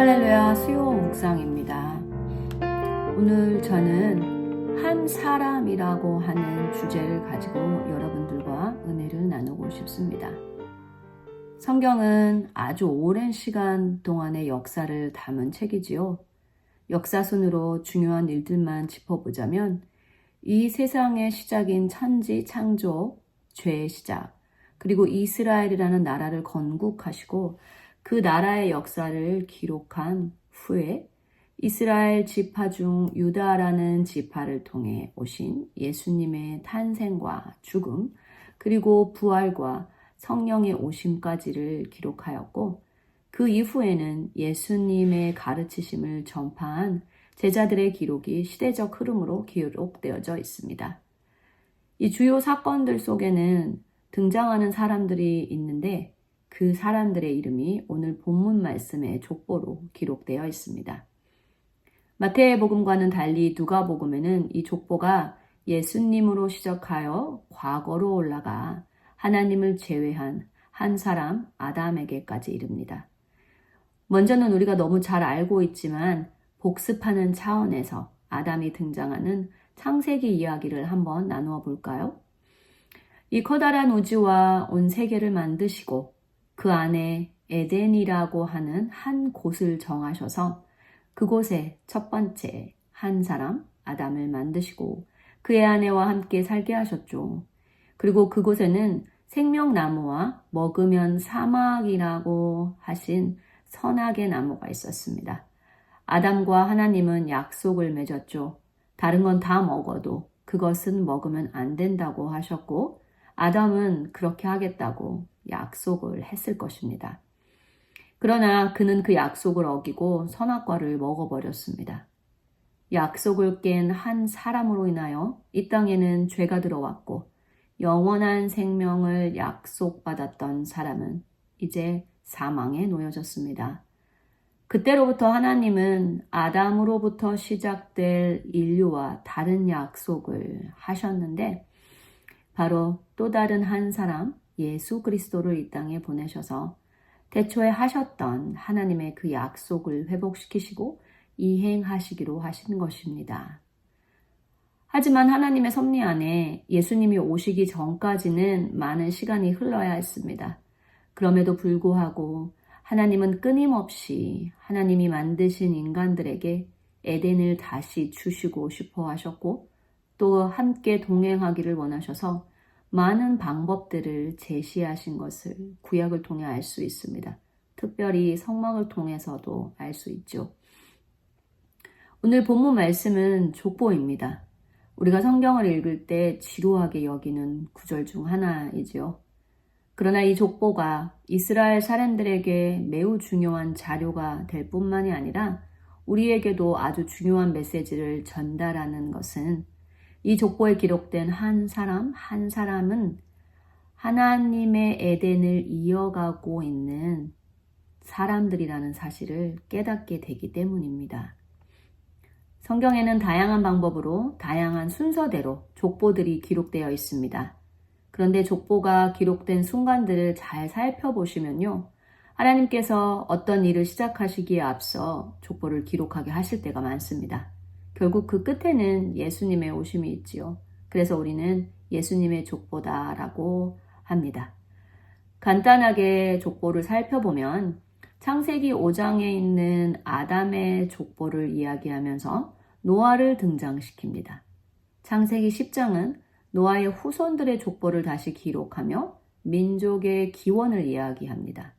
할렐루야, 수요 묵상입니다. 오늘 저는 한 사람이라고 하는 주제를 가지고 여러분들과 은혜를 나누고 싶습니다. 성경은 아주 오랜 시간 동안의 역사를 담은 책이지요. 역사순으로 중요한 일들만 짚어보자면 이 세상의 시작인 천지 창조, 죄의 시작, 그리고 이스라엘이라는 나라를 건국하시고 그 나라의 역사를 기록한 후에 이스라엘 지파 중 유다라는 지파를 통해 오신 예수님의 탄생과 죽음, 그리고 부활과 성령의 오심까지를 기록하였고, 그 이후에는 예수님의 가르치심을 전파한 제자들의 기록이 시대적 흐름으로 기록되어져 있습니다. 이 주요 사건들 속에는 등장하는 사람들이 있는데 그 사람들의 이름이 오늘 본문 말씀의 족보로 기록되어 있습니다. 마태복음과는 달리 누가복음에는 이 족보가 예수님으로 시작하여 과거로 올라가 하나님을 제외한 한 사람 아담에게까지 이릅니다. 먼저는 우리가 너무 잘 알고 있지만 복습하는 차원에서 아담이 등장하는 창세기 이야기를 한번 나누어 볼까요? 이 커다란 우주와 온 세계를 만드시고 그 안에 에덴이라고 하는 한 곳을 정하셔서 그곳에 첫 번째 한 사람 아담을 만드시고 그의 아내와 함께 살게 하셨죠. 그리고 그곳에는 생명나무와 먹으면 사막이라고 하신 선악의 나무가 있었습니다. 아담과 하나님은 약속을 맺었죠. 다른 건 다 먹어도 그것은 먹으면 안 된다고 하셨고 아담은 그렇게 하겠다고 약속을 했을 것입니다. 그러나 그는 그 약속을 어기고 선악과를 먹어버렸습니다. 약속을 깬 한 사람으로 인하여 이 땅에는 죄가 들어왔고 영원한 생명을 약속받았던 사람은 이제 사망에 놓여졌습니다. 그때로부터 하나님은 아담으로부터 시작될 인류와 다른 약속을 하셨는데 바로 또 다른 한 사람 예수 그리스도를 이 땅에 보내셔서 태초에 하셨던 하나님의 그 약속을 회복시키시고 이행하시기로 하신 것입니다. 하지만 하나님의 섭리 안에 예수님이 오시기 전까지는 많은 시간이 흘러야 했습니다. 그럼에도 불구하고 하나님은 끊임없이 하나님이 만드신 인간들에게 에덴을 다시 주시고 싶어 하셨고 또 함께 동행하기를 원하셔서 많은 방법들을 제시하신 것을 구약을 통해 알 수 있습니다. 특별히 성막을 통해서도 알 수 있죠. 오늘 본문 말씀은 족보입니다. 우리가 성경을 읽을 때 지루하게 여기는 구절 중 하나이지요. 그러나 이 족보가 이스라엘 사람들에게 매우 중요한 자료가 될 뿐만이 아니라 우리에게도 아주 중요한 메시지를 전달하는 것은 이 족보에 기록된 한 사람은 하나님의 에덴을 이어가고 있는 사람들이라는 사실을 깨닫게 되기 때문입니다. 성경에는 다양한 방법으로 다양한 순서대로 족보들이 기록되어 있습니다. 그런데 족보가 기록된 순간들을 잘 살펴보시면요. 하나님께서 어떤 일을 시작하시기에 앞서 족보를 기록하게 하실 때가 많습니다. 결국 그 끝에는 예수님의 오심이 있지요. 그래서 우리는 예수님의 족보다라고 합니다. 간단하게 족보를 살펴보면 창세기 5장에 있는 아담의 족보를 이야기하면서 노아를 등장시킵니다. 창세기 10장은 노아의 후손들의 족보를 다시 기록하며 민족의 기원을 이야기합니다.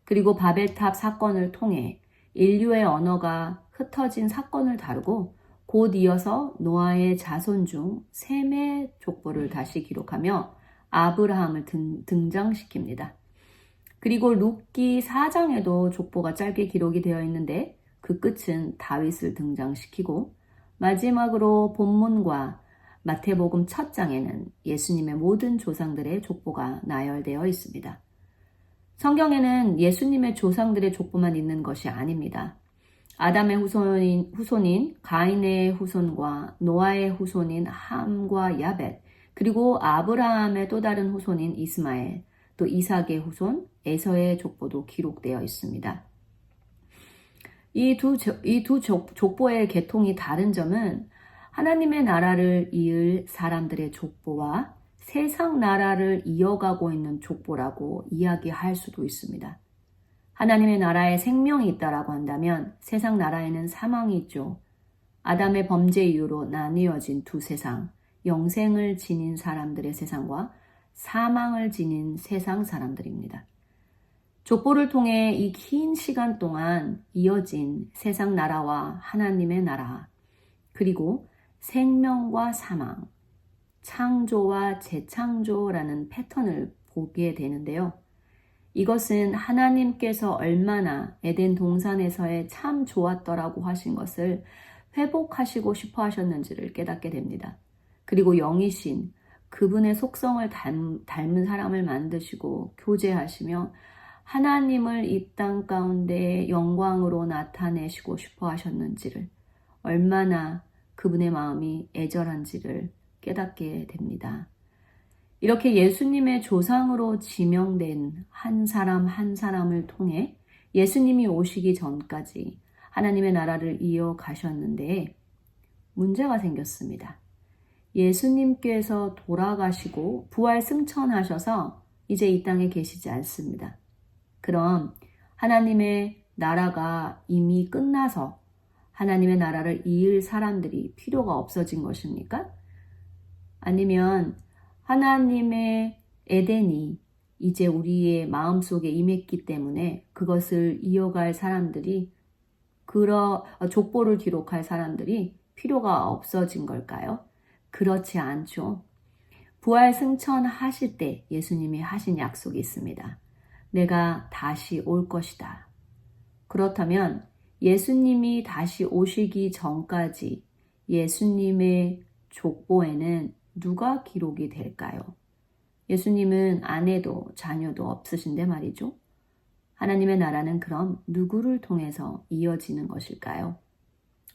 그리고 바벨탑 사건을 통해 인류의 언어가 흩어진 사건을 다루고 곧 이어서 노아의 자손 중 셈의 족보를 다시 기록하며 아브라함을 등장시킵니다. 그리고 룻기 4장에도 족보가 짧게 기록이 되어 있는데 그 끝은 다윗을 등장시키고 마지막으로 본문과 마태복음 첫 장에는 예수님의 모든 조상들의 족보가 나열되어 있습니다. 성경에는 예수님의 조상들의 족보만 있는 것이 아닙니다. 아담의 후손인 가인의 후손과 노아의 후손인 함과 야벳, 그리고 아브라함의 또 다른 후손인 이스마엘, 또 이삭의 후손 에서의 족보도 기록되어 있습니다. 이 두 족보의 계통이 다른 점은 하나님의 나라를 이을 사람들의 족보와 세상 나라를 이어가고 있는 족보라고 이야기할 수도 있습니다. 하나님의 나라에 생명이 있다라고 한다면 세상 나라에는 사망이 있죠. 아담의 범죄 이후로 나뉘어진 두 세상, 영생을 지닌 사람들의 세상과 사망을 지닌 세상 사람들입니다. 족보를 통해 이 긴 시간 동안 이어진 세상 나라와 하나님의 나라, 그리고 생명과 사망, 창조와 재창조라는 패턴을 보게 되는데요. 이것은 하나님께서 얼마나 에덴 동산에서의 참 좋았더라고 하신 것을 회복하시고 싶어 하셨는지를 깨닫게 됩니다. 그리고 영이신 그분의 속성을 닮은 사람을 만드시고 교제하시며 하나님을 이 땅 가운데 영광으로 나타내시고 싶어 하셨는지를, 얼마나 그분의 마음이 애절한지를 깨닫게 됩니다. 이렇게 예수님의 조상으로 지명된 한 사람 한 사람을 통해 예수님이 오시기 전까지 하나님의 나라를 이어가셨는데 문제가 생겼습니다. 예수님께서 돌아가시고 부활 승천하셔서 이제 이 땅에 계시지 않습니다. 그럼 하나님의 나라가 이미 끝나서 하나님의 나라를 이을 사람들이 필요가 없어진 것입니까? 아니면 하나님의 에덴이 이제 우리의 마음속에 임했기 때문에 그것을 이어갈 사람들이, 족보를 기록할 사람들이 필요가 없어진 걸까요? 그렇지 않죠. 부활 승천하실 때 예수님이 하신 약속이 있습니다. 내가 다시 올 것이다. 그렇다면 예수님이 다시 오시기 전까지 예수님의 족보에는 누가 기록이 될까요? 예수님은 아내도 자녀도 없으신데 말이죠. 하나님의 나라는 그럼 누구를 통해서 이어지는 것일까요?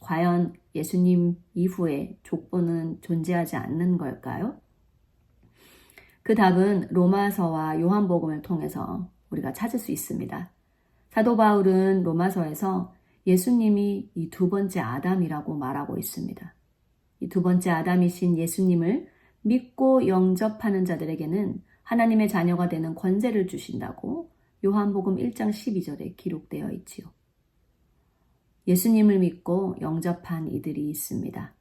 과연 예수님 이후에 족보는 존재하지 않는 걸까요? 그 답은 로마서와 요한복음을 통해서 우리가 찾을 수 있습니다. 사도 바울은 로마서에서 예수님이 이 두 번째 아담이라고 말하고 있습니다. 이 두 번째 아담이신 예수님을 믿고 영접하는 자들에게는 하나님의 자녀가 되는 권세를 주신다고 요한복음 1장 12절에 기록되어 있지요. 예수님을 믿고 영접한 이들이 있습니다.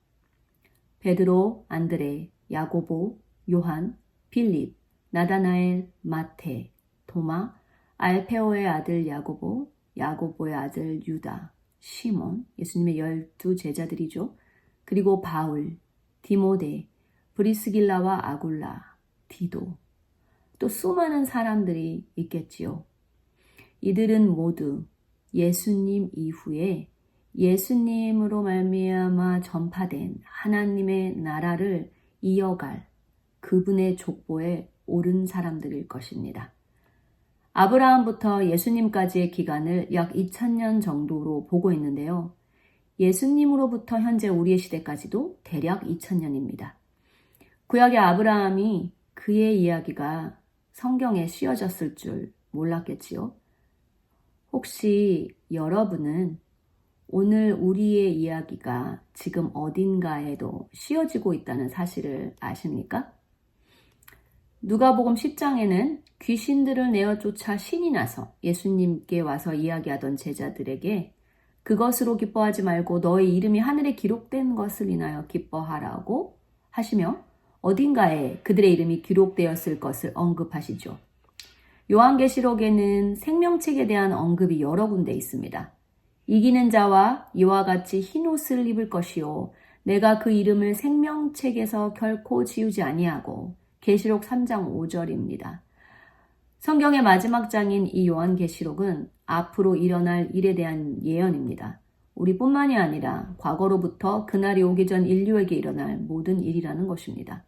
베드로, 안드레, 야고보, 요한, 빌립, 나다나엘, 마태, 도마, 알페오의 아들 야고보, 야고보의 아들 유다, 시몬, 예수님의 12 제자들이죠. 그리고 바울, 디모데, 브리스길라와 아굴라, 디도, 또 수많은 사람들이 있겠지요. 이들은 모두 예수님 이후에 예수님으로 말미암아 전파된 하나님의 나라를 이어갈 그분의 족보에 오른 사람들일 것입니다. 아브라함부터 예수님까지의 기간을 약 2000년 정도로 보고 있는데요. 예수님으로부터 현재 우리의 시대까지도 대략 2000년입니다. 구약의 아브라함이 그의 이야기가 성경에 씌워졌을 줄 몰랐겠지요. 혹시 여러분은 오늘 우리의 이야기가 지금 어딘가에도 씌워지고 있다는 사실을 아십니까? 누가복음 10장에는 귀신들을 내어 쫓아 신이 나서 예수님께 와서 이야기하던 제자들에게 그것으로 기뻐하지 말고 너의 이름이 하늘에 기록된 것을 인하여 기뻐하라고 하시며 어딘가에 그들의 이름이 기록되었을 것을 언급하시죠. 요한계시록에는 생명책에 대한 언급이 여러 군데 있습니다. 이기는 자와 이와 같이 흰 옷을 입을 것이요 내가 그 이름을 생명책에서 결코 지우지 아니하고, 계시록 3장 5절입니다. 성경의 마지막 장인 이 요한계시록은 앞으로 일어날 일에 대한 예언입니다. 우리뿐만이 아니라 과거로부터 그날이 오기 전 인류에게 일어날 모든 일이라는 것입니다.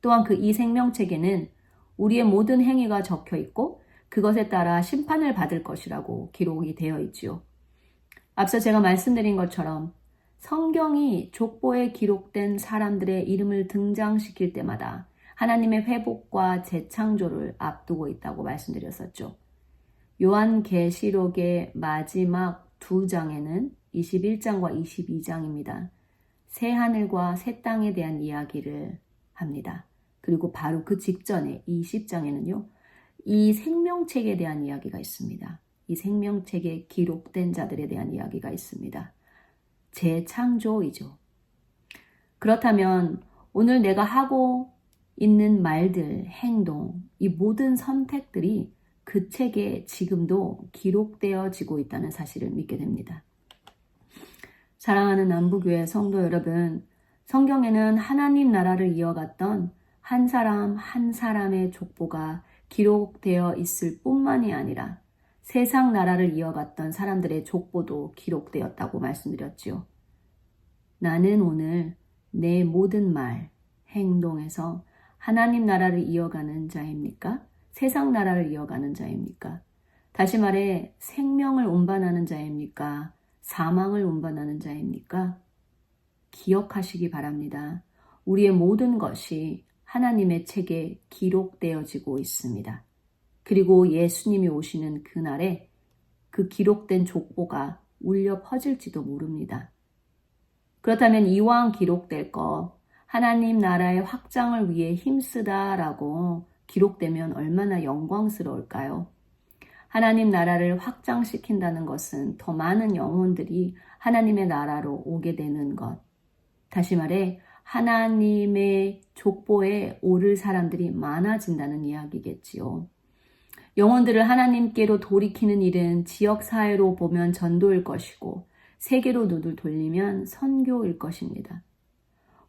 또한 그 이 생명책에는 우리의 모든 행위가 적혀 있고 그것에 따라 심판을 받을 것이라고 기록이 되어 있지요. 앞서 제가 말씀드린 것처럼 성경이 족보에 기록된 사람들의 이름을 등장시킬 때마다 하나님의 회복과 재창조를 앞두고 있다고 말씀드렸었죠. 요한계시록의 마지막 두 장에는 21장과 22장입니다. 새 하늘과 새 땅에 대한 이야기를 합니다. 그리고 바로 그 직전에 20장에는요. 이 생명책에 대한 이야기가 있습니다. 이 생명책에 기록된 자들에 대한 이야기가 있습니다. 재창조이죠. 그렇다면 오늘 내가 하고 있는 말들, 행동, 이 모든 선택들이 그 책에 지금도 기록되어지고 있다는 사실을 믿게 됩니다. 사랑하는 남부교회 성도 여러분, 성경에는 하나님 나라를 이어갔던 한 사람 한 사람의 족보가 기록되어 있을 뿐만이 아니라 세상 나라를 이어갔던 사람들의 족보도 기록되었다고 말씀드렸지요. 나는 오늘 내 모든 말, 행동에서 하나님 나라를 이어가는 자입니까? 세상 나라를 이어가는 자입니까? 다시 말해 생명을 운반하는 자입니까? 사망을 운반하는 자입니까? 기억하시기 바랍니다. 우리의 모든 것이 하나님의 책에 기록되어지고 있습니다. 그리고 예수님이 오시는 그날에 그 기록된 족보가 울려 퍼질지도 모릅니다. 그렇다면 이왕 기록될 것, 하나님 나라의 확장을 위해 힘쓰다라고 기록되면 얼마나 영광스러울까요? 하나님 나라를 확장시킨다는 것은 더 많은 영혼들이 하나님의 나라로 오게 되는 것. 다시 말해 하나님의 족보에 오를 사람들이 많아진다는 이야기겠지요. 영혼들을 하나님께로 돌이키는 일은 지역사회로 보면 전도일 것이고 세계로 눈을 돌리면 선교일 것입니다.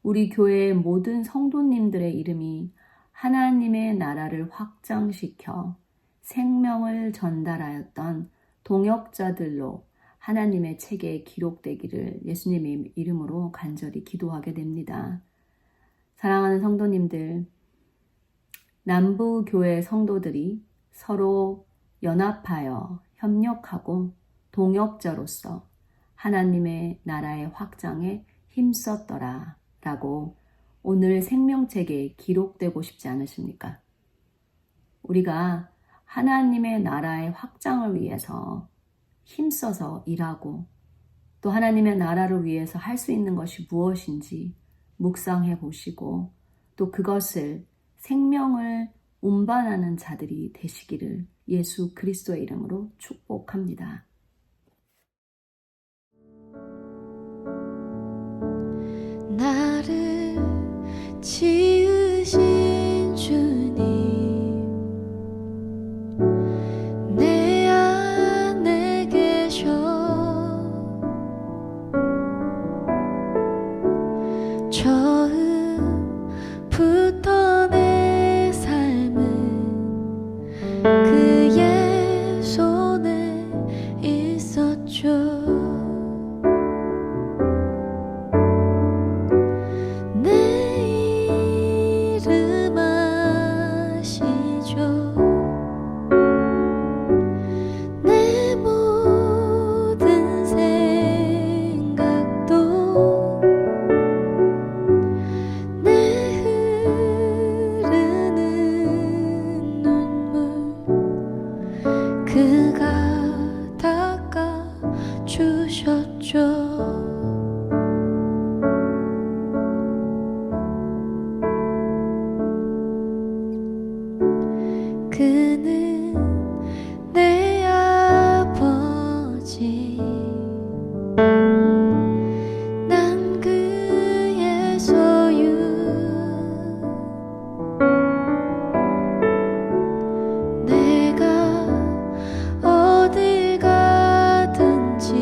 우리 교회의 모든 성도님들의 이름이 하나님의 나라를 확장시켜 생명을 전달하였던 동역자들로 하나님의 책에 기록되기를 예수님의 이름으로 간절히 기도하게 됩니다. 사랑하는 성도님들, 남부교회 성도들이 서로 연합하여 협력하고 동역자로서 하나님의 나라의 확장에 힘썼더라 라고 오늘 생명책에 기록되고 싶지 않으십니까? 우리가 하나님의 나라의 확장을 위해서 힘써서 일하고 또 하나님의 나라를 위해서 할 수 있는 것이 무엇인지 묵상해 보시고 또 그것을 생명을 운반하는 자들이 되시기를 예수 그리스도의 이름으로 축복합니다. 나를 지으신 주님, 내 안에 계셔 처음부터 내 삶은 그의 손에 있었죠. 그가 닦아주셨죠. 그는 내 아버지, 난 그의 소유. 내가 어딜 가든지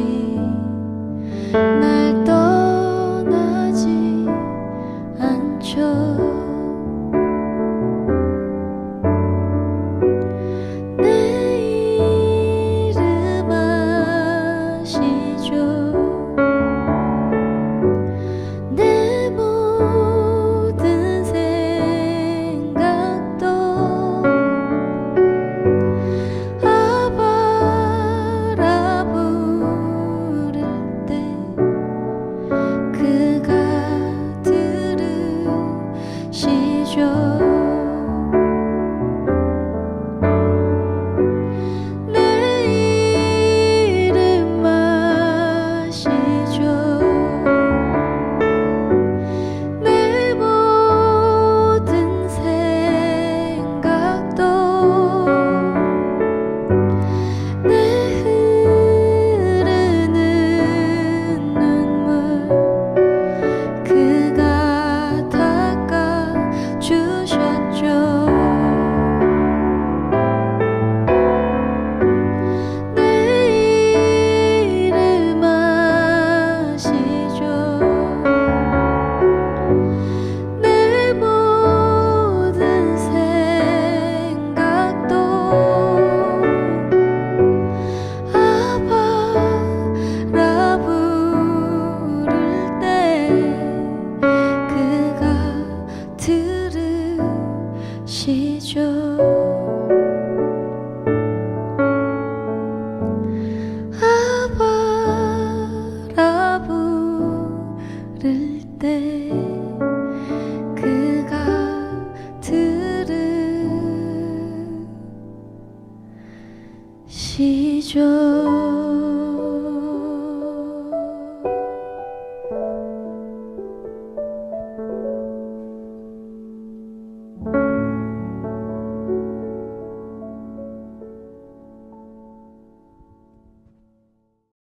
주죠.